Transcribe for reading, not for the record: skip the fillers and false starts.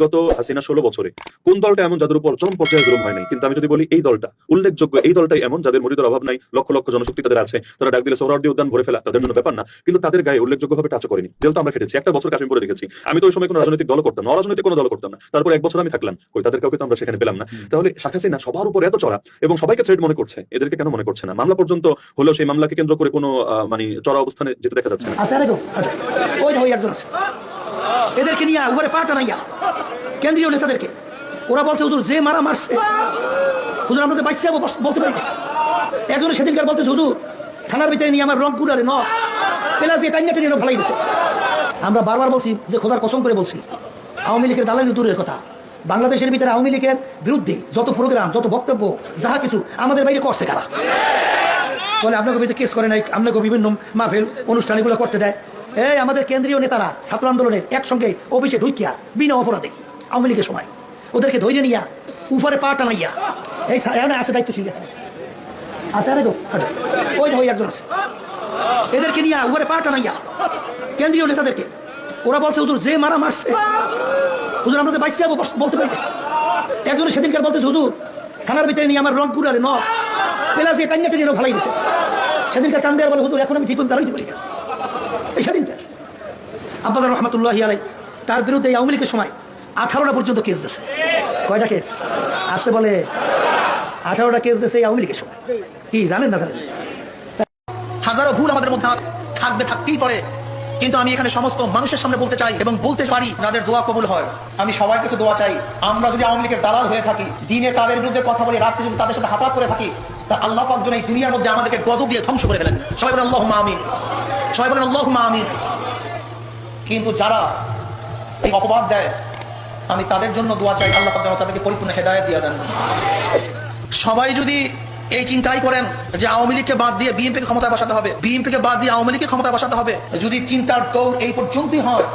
গত হাসিনা 16 বছরে কোন দলটা এমন যাদের উপর চরম পর্যায়ে জুলুম হয় নাই? কিন্তু আমি যদি বলি এই দলটা উল্লেখযোগ্য, এই দলটাই এমন যাদের মুরিদের অভাব নাই, লক্ষ লক্ষ জনশক্তি তাদের আছে, তারা ডাক দিলে সোহরাওয়ার্দী উদ্যান ভরে ফেলা তাদের জন্য ব্যাপার না, কিন্তু তাদের গায়ে উল্লেখযোগ্যভাবে টাচ করেনি। জেল তো আমরা খেটেছি, একটা বছর কাশ্মীর দেখেছি। আমি তো ওই সময় কোনো রাজনৈতিক দল করতাম না, অরাজনৈতিক কোনো দল করতাম না, তারপর এক বছর আমি থাকলাম, কই তাদের কাউকে তো আমরা সেখানে পেলাম না। তাহলে শেখ হাসিনা সবার উপর এত চড়া এবং সবাইকে থ্রেট মনে করছে, এদেরকে কেন মনে করছে না? মামলা পর্যন্ত হলেও সেই মামলাকে কেন্দ্র করে কোনো মানে চড়া অবস্থানে যেতে দেখা যাচ্ছে না। এদেরকে নিয়ে উপরে পাটা নাইয়া কেন্দ্রীয় নেতাদেরকে ওরা বলছে হুজুর যে মারা মারছে হুজুর আমরা তো বাইসে যাবো বলতে পারি। একজনে সেদিনকার বলতেছে হুজুর থানার ভিতরে নিয়ে আমার রংপুর আরে পেলাস দিয়ে টাইনা টেনে ফেলাই দিছে। আমরা বারবার বলছি যে খোদার কসম করে বলছি, আওয়ামী লীগের দালালি দূরের কথা, বাংলাদেশের ভিতরে আওয়ামী লীগের বিরুদ্ধে যত প্রোগ্রাম যত বক্তব্য যাহা কিছু আমাদের বাইরে করছে কারা বলে আপনাকে ভিতরে কেস করে নাই, আপনাকে বিভিন্ন মাহফিল অনুষ্ঠান এগুলো করতে দেয়। এই আমাদের কেন্দ্রীয় নেতারা ছাত্র আন্দোলনের একসঙ্গে অফিসে ঢুকিয়া বিনা অপরাধে আওয়ামী লীগের সময় ওদেরকে ধৈর্য নিয়া উপরে পা টানাইয়া এই আছে দায়িত্বশীল আছে আরে আচ্ছা ওই একজন আছে, এদেরকে নিয়ে উপরে পা টানাইয়া কেন্দ্রীয় নেতাদেরকে ওরা বলছে হুজুর যে মারা মারছে হুজুর আমরা তো বাইসে যাবো বলতে পারি। একজনে সেদিনকার বলতেছে হুজুর থানার ভিতরে নিয়ে আমার রংপুর আরে পেলাস দিয়ে টাইনা টেনে ফেলাই দিছে। সেদিনকার কান দেওয়ার বলে হুজুর এখন আমি ঠিক করে দাঁড়াইতে পারি না। এই সেদিনকার আব্বাস রহমতুল্লাহ আলাই তার বিরুদ্ধে আওয়ামী লীগের সময় 18টা পর্যন্ত কেস দিয়েছে। কয়টা কেস আসতে বলে 18টা কেস দিয়েছে আওয়ামী লীগের সময়। কি জানেন না জানেন? হাজারো ভুল আমাদের মধ্যে থাকবে, থাকতেই পারে, কিন্তু আমি এখানে সমস্ত মানুষের সামনে বলতে চাই এবং বলতে পারি যাদের দোয়া কবুল হয়। আমি সবার কাছে দোয়া চাই, আমরা যদি আওয়ামী লীগের দালাল হয়ে থাকি, দিনে তাদের বিরুদ্ধে কথা বলে রাত্রে যদি তাদের সাথে হাতাহাত করে থাকি, তা আল্লাহ পাক যেন এই দুনিয়ার মধ্যে আমাদেরকে গজব দিয়ে ধ্বংস করে ফেলেন। সবাই বলেন আল্লাহুম্মা আমিন, সবাই বলেন আল্লাহুম্মা আমিন। কিন্তু যারা এই অপবাদ দেয় আমি তাদের জন্য দোয়া চাই, আল্লাহ পাক যেন তাদেরকে পরিপূর্ণ হেদায়েত দিয়ে দেন। সবাই যদি এই চিন্তাই করেন যে আওয়ামী লীগকে বাদ দিয়ে বিএনপিকে ক্ষমতায় বসাতে হবে, বিএনপিকে বাদ দিয়ে আওয়ামী লীগকে ক্ষমতায় বসাতে হবে, যদি চিন্তার দৌড় এই পর্যন্তই হয়